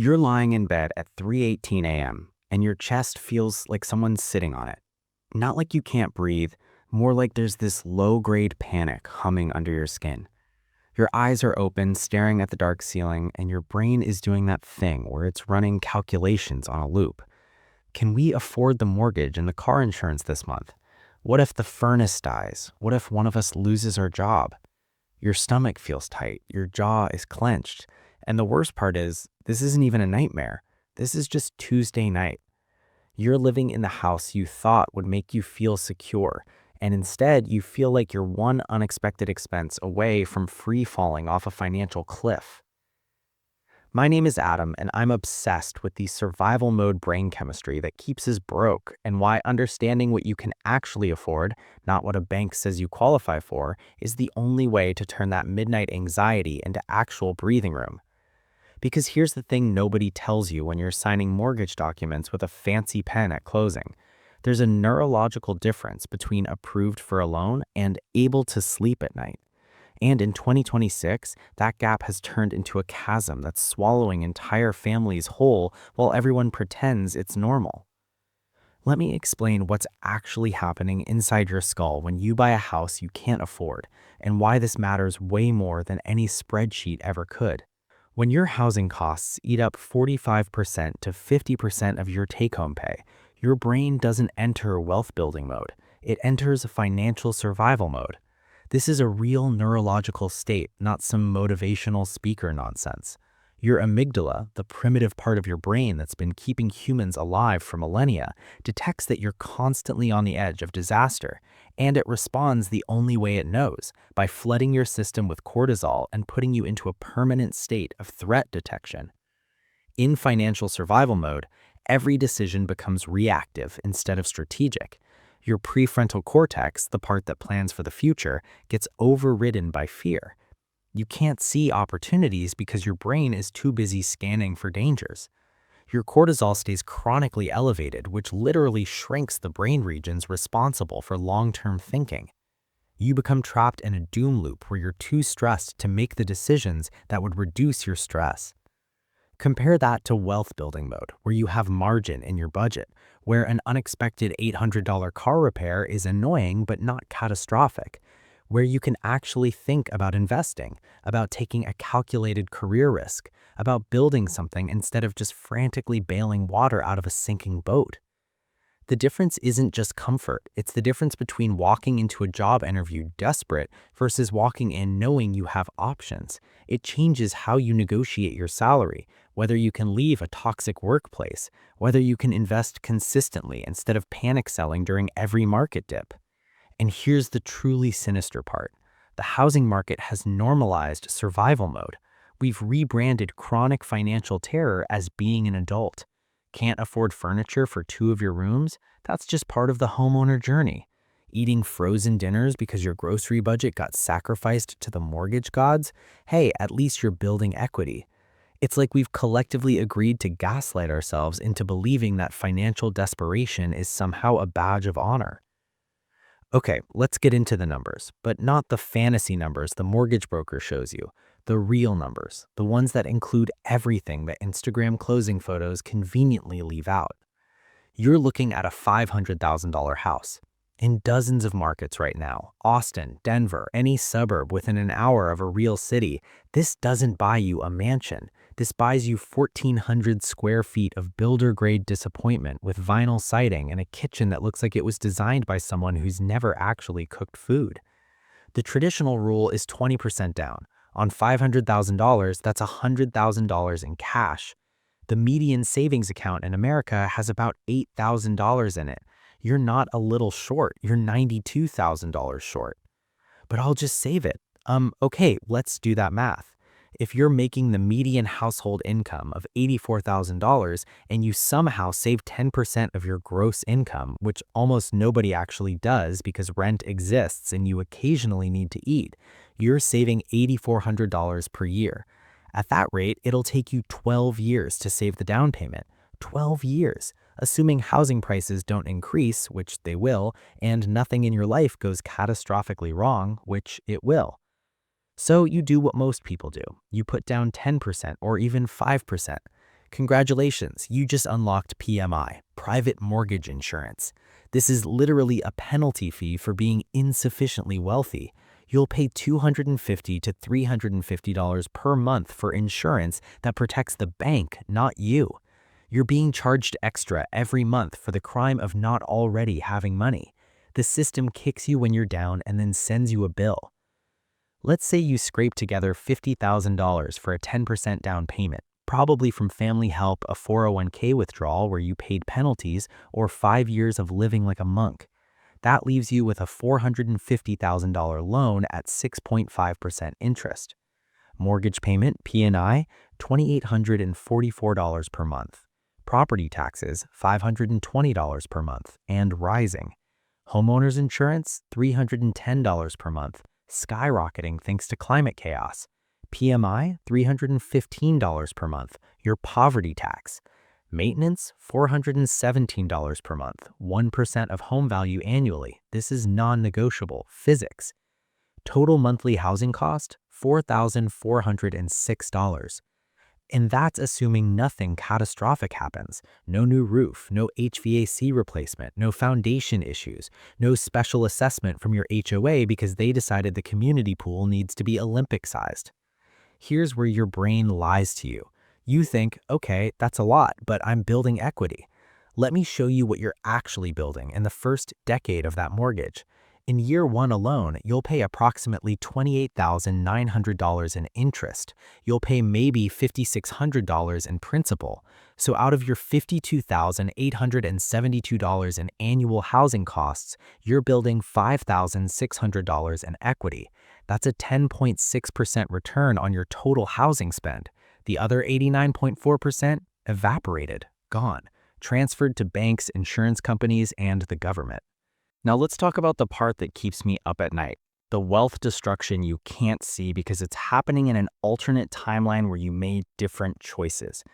You're lying in bed at 3:18 a.m. and your chest feels like someone's sitting on it. Not like you can't breathe, more like there's this low-grade panic humming under your skin. Your eyes are open, staring at the dark ceiling, and your brain is doing that thing where it's running calculations on a loop. Can we afford the mortgage and the car insurance this month? What if the furnace dies? What if one of us loses our job? Your stomach feels tight, your jaw is clenched, and the worst part is, this isn't even a nightmare. This is just Tuesday night. You're living in the house you thought would make you feel secure, and instead you feel like you're one unexpected expense away from free falling off a financial cliff. My name is Adam, and I'm obsessed with the survival mode brain chemistry that keeps us broke, and why understanding what you can actually afford, not what a bank says you qualify for, is the only way to turn that midnight anxiety into actual breathing room. Because here's the thing nobody tells you when you're signing mortgage documents with a fancy pen at closing. There's a neurological difference between approved for a loan and able to sleep at night. And in 2026, that gap has turned into a chasm that's swallowing entire families whole while everyone pretends it's normal. Let me explain what's actually happening inside your skull when you buy a house you can't afford, and why this matters way more than any spreadsheet ever could. When your housing costs eat up 45% to 50% of your take-home pay, your brain doesn't enter wealth building mode. It enters financial survival mode. This is a real neurological state, not some motivational speaker nonsense. Your amygdala, the primitive part of your brain that's been keeping humans alive for millennia, detects that you're constantly on the edge of disaster, and it responds the only way it knows, by flooding your system with cortisol and putting you into a permanent state of threat detection. In financial survival mode, every decision becomes reactive instead of strategic. Your prefrontal cortex, the part that plans for the future, gets overridden by fear. You can't see opportunities because your brain is too busy scanning for dangers. Your cortisol stays chronically elevated, which literally shrinks the brain regions responsible for long-term thinking. You become trapped in a doom loop where you're too stressed to make the decisions that would reduce your stress. Compare that to wealth building mode, where you have margin in your budget, where an unexpected $800 car repair is annoying but not catastrophic, where you can actually think about investing, about taking a calculated career risk, about building something instead of just frantically bailing water out of a sinking boat. The difference isn't just comfort, it's the difference between walking into a job interview desperate versus walking in knowing you have options. It changes how you negotiate your salary, whether you can leave a toxic workplace, whether you can invest consistently instead of panic selling during every market dip. And here's the truly sinister part. The housing market has normalized survival mode. We've rebranded chronic financial terror as being an adult. Can't afford furniture for 2 of your rooms? That's just part of the homeowner journey. Eating frozen dinners because your grocery budget got sacrificed to the mortgage gods? Hey, at least you're building equity. It's like we've collectively agreed to gaslight ourselves into believing that financial desperation is somehow a badge of honor. Okay, let's get into the numbers, but not the fantasy numbers the mortgage broker shows you. The real numbers, the ones that include everything that Instagram closing photos conveniently leave out. You're looking at a $500,000 house. In dozens of markets right now, Austin, Denver, any suburb within an hour of a real city, this doesn't buy you a mansion. This buys you 1,400 square feet of builder-grade disappointment with vinyl siding and a kitchen that looks like it was designed by someone who's never actually cooked food. The traditional rule is 20% down. On $500,000, that's $100,000 in cash. The median savings account in America has about $8,000 in it. You're not a little short, you're $92,000 short. But I'll just save it. Okay, let's do that math. If you're making the median household income of $84,000 and you somehow save 10% of your gross income, which almost nobody actually does because rent exists and you occasionally need to eat, you're saving $8,400 per year. At that rate, it'll take you 12 years to save the down payment. 12 years, assuming housing prices don't increase, which they will, and nothing in your life goes catastrophically wrong, which it will. So you do what most people do. You put down 10% or even 5%. Congratulations, you just unlocked PMI, private mortgage insurance. This is literally a penalty fee for being insufficiently wealthy. You'll pay $250 to $350 per month for insurance that protects the bank, not you. You're being charged extra every month for the crime of not already having money. The system kicks you when you're down and then sends you a bill. Let's say you scrape together $50,000 for a 10% down payment, probably from family help, a 401k withdrawal where you paid penalties, or 5 years of living like a monk. That leaves you with a $450,000 loan at 6.5% interest. Mortgage payment, P&I, $2,844 per month. Property taxes, $520 per month, and rising. Homeowners insurance, $310 per month, skyrocketing thanks to climate chaos. PMI, $315 per month, your poverty tax. Maintenance, $417 per month, 1% of home value annually. This is non-negotiable, physics. Total monthly housing cost, $4,406. And that's assuming nothing catastrophic happens. No new roof, no HVAC replacement, no foundation issues, no special assessment from your HOA because they decided the community pool needs to be Olympic-sized. Here's where your brain lies to you. You think, okay, that's a lot, but I'm building equity. Let me show you what you're actually building in the first decade of that mortgage. In year one alone, you'll pay approximately $28,900 in interest. You'll pay maybe $5,600 in principal. So out of your $52,872 in annual housing costs, you're building $5,600 in equity. That's a 10.6% return on your total housing spend. The other 89.4% evaporated, gone, transferred to banks, insurance companies, and the government. Now let's talk about the part that keeps me up at night. The wealth destruction you can't see because it's happening in an alternate timeline where you made different choices.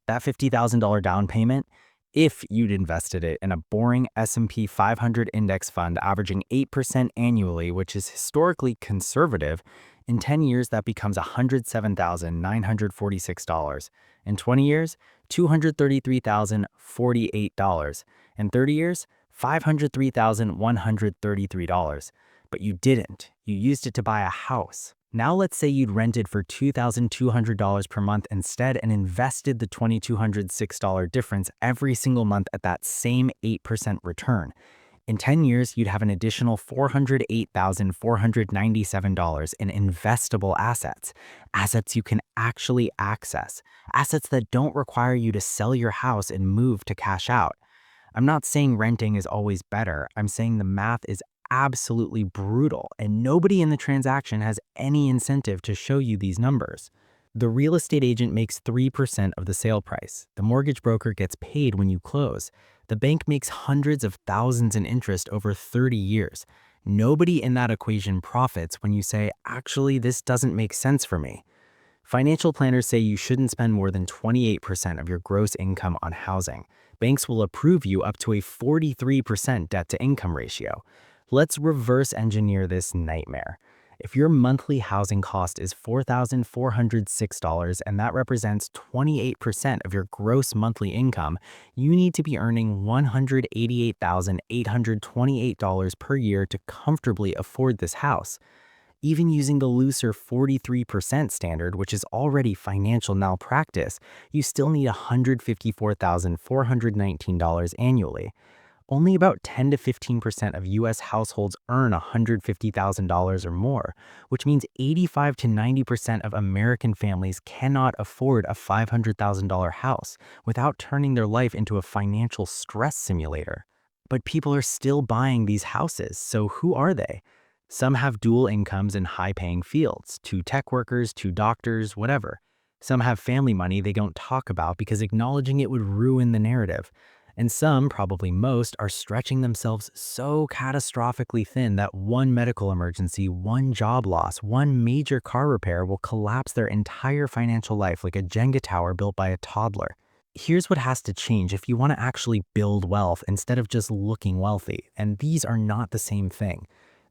That $50,000 down payment, if you'd invested it in a boring S&P 500 index fund averaging 8% annually, which is historically conservative, in 10 years that becomes $107,946. In 20 years, $233,048. In 30 years, $503,133. But you didn't. You used it to buy a house. Now let's say you'd rented for $2,200 per month instead and invested the $2,206 difference every single month at that same 8% return. In 10 years, you'd have an additional $408,497 in investable assets, assets you can actually access, assets that don't require you to sell your house and move to cash out. I'm not saying renting is always better. I'm saying the math is absolutely brutal, and nobody in the transaction has any incentive to show you these numbers. The real estate agent makes 3% of the sale price. The mortgage broker gets paid when you close. The bank makes hundreds of thousands in interest over 30 years. Nobody in that equation profits when you say, actually, this doesn't make sense for me. Financial planners say you shouldn't spend more than 28% of your gross income on housing. Banks will approve you up to a 43% debt-to-income ratio. Let's reverse engineer this nightmare. If your monthly housing cost is $4,406 and that represents 28% of your gross monthly income, you need to be earning $188,828 per year to comfortably afford this house. Even using the looser 43% standard, which is already financial malpractice, you still need $154,419 annually. Only about 10 to 15% of US households earn $150,000 or more, which means 85 to 90% of American families cannot afford a $500,000 house without turning their life into a financial stress simulator. But people are still buying these houses, so who are they? Some have dual incomes in high-paying fields, 2 tech workers, 2 doctors, whatever. Some have family money they don't talk about because acknowledging it would ruin the narrative. And some, probably most, are stretching themselves so catastrophically thin that one medical emergency, one job loss, one major car repair will collapse their entire financial life like a Jenga tower built by a toddler. Here's what has to change if you want to actually build wealth instead of just looking wealthy, and these are not the same thing.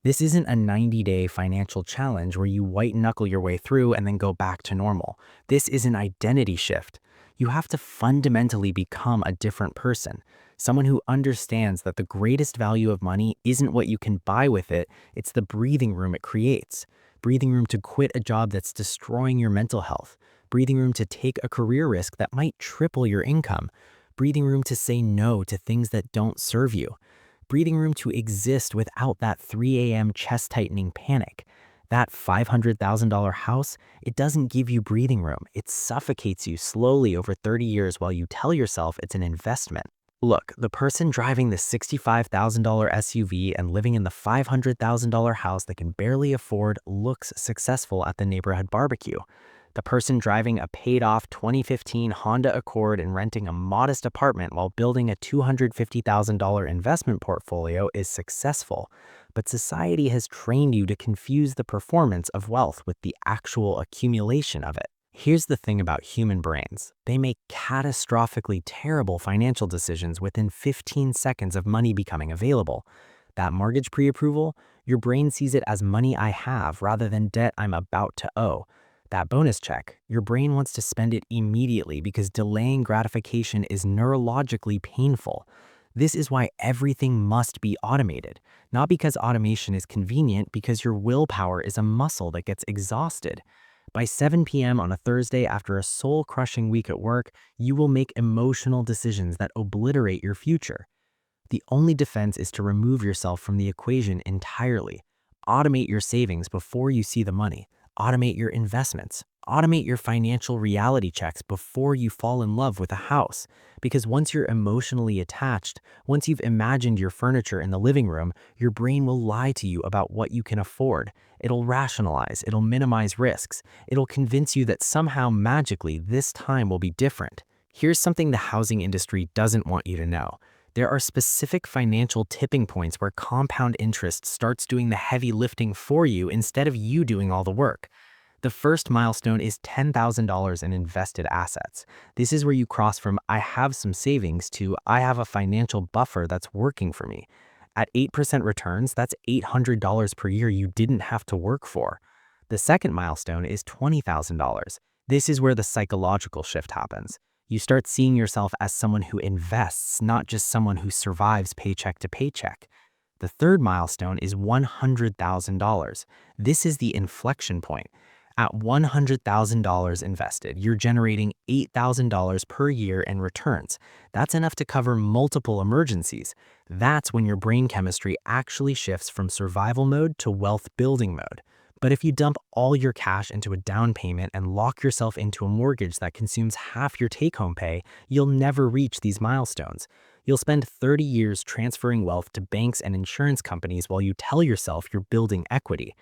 This isn't a 90-day financial challenge where you white-knuckle your way through and then go back to normal. This is an identity shift. You have to fundamentally become a different person, someone who understands that the greatest value of money isn't what you can buy with it, it's the breathing room it creates. Breathing room to quit a job that's destroying your mental health. Breathing room to take a career risk that might triple your income. Breathing room to say no to things that don't serve you. Breathing room to exist without that 3 a.m. chest tightening panic. That $500,000 house, it doesn't give you breathing room. It suffocates you slowly over 30 years while you tell yourself it's an investment. Look, the person driving the $65,000 SUV and living in the $500,000 house that can barely afford looks successful at the neighborhood barbecue. The person driving a paid-off 2015 Honda Accord and renting a modest apartment while building a $250,000 investment portfolio is successful. But society has trained you to confuse the performance of wealth with the actual accumulation of it. Here's the thing about human brains. They make catastrophically terrible financial decisions within 15 seconds of money becoming available. That mortgage pre-approval, your brain sees it as money I have rather than debt I'm about to owe. That bonus check, your brain wants to spend it immediately because delaying gratification is neurologically painful. This is why everything must be automated, not because automation is convenient, because your willpower is a muscle that gets exhausted. By 7 p.m. on a Thursday after a soul-crushing week at work, you will make emotional decisions that obliterate your future. The only defense is to remove yourself from the equation entirely. Automate your savings before you see the money. Automate your investments. Automate your financial reality checks before you fall in love with a house. Because once you're emotionally attached, once you've imagined your furniture in the living room, your brain will lie to you about what you can afford. It'll rationalize, it'll minimize risks. It'll convince you that somehow magically this time will be different. Here's something the housing industry doesn't want you to know. There are specific financial tipping points where compound interest starts doing the heavy lifting for you instead of you doing all the work. The first milestone is $10,000 in invested assets. This is where you cross from I have some savings to I have a financial buffer that's working for me. At 8% returns, that's $800 per year you didn't have to work for. The second milestone is $20,000. This is where the psychological shift happens. You start seeing yourself as someone who invests, not just someone who survives paycheck to paycheck. The third milestone is $100,000. This is the inflection point. At $100,000 invested, you're generating $8,000 per year in returns. That's enough to cover multiple emergencies. That's when your brain chemistry actually shifts from survival mode to wealth building mode. But if you dump all your cash into a down payment and lock yourself into a mortgage that consumes half your take-home pay, you'll never reach these milestones. You'll spend 30 years transferring wealth to banks and insurance companies while you tell yourself you're building equity.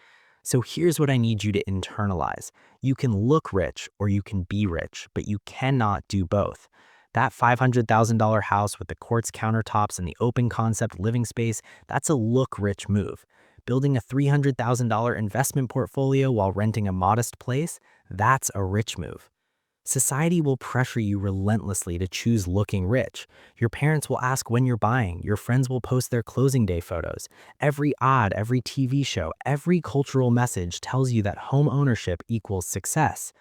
So here's what I need you to internalize. You can look rich or you can be rich, but you cannot do both. That $500,000 house with the quartz countertops and the open concept living space, that's a look rich move. Building a $300,000 investment portfolio while renting a modest place, that's a rich move. Society will pressure you relentlessly to choose looking rich. Your parents will ask when you're buying. Your friends will post their closing day photos. Every ad, every TV show, every cultural message tells you that home ownership equals success.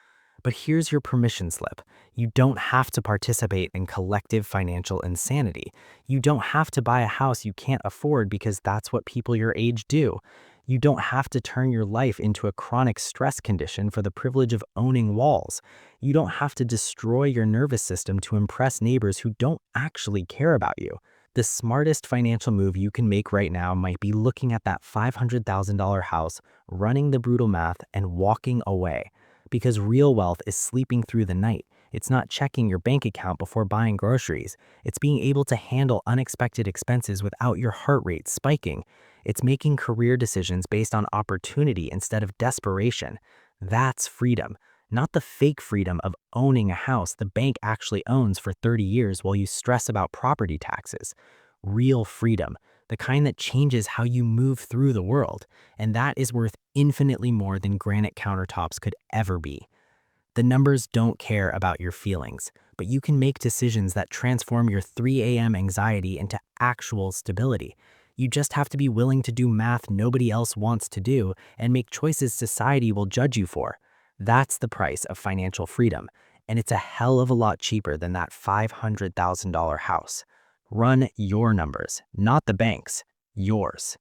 But here's your permission slip. You don't have to participate in collective financial insanity. You don't have to buy a house you can't afford because that's what people your age do. You don't have to turn your life into a chronic stress condition for the privilege of owning walls. You don't have to destroy your nervous system to impress neighbors who don't actually care about you. The smartest financial move you can make right now might be looking at that $500,000 house, running the brutal math, and walking away. Because real wealth is sleeping through the night. It's not checking your bank account before buying groceries. It's being able to handle unexpected expenses without your heart rate spiking. It's making career decisions based on opportunity instead of desperation. That's freedom, not the fake freedom of owning a house the bank actually owns for 30 years while you stress about property taxes. Real freedom, the kind that changes how you move through the world, and that is worth infinitely more than granite countertops could ever be. The numbers don't care about your feelings, but you can make decisions that transform your 3 a.m. anxiety into actual stability. You just have to be willing to do math nobody else wants to do and make choices society will judge you for. That's the price of financial freedom. And it's a hell of a lot cheaper than that $500,000 house. Run your numbers, not the bank's, yours.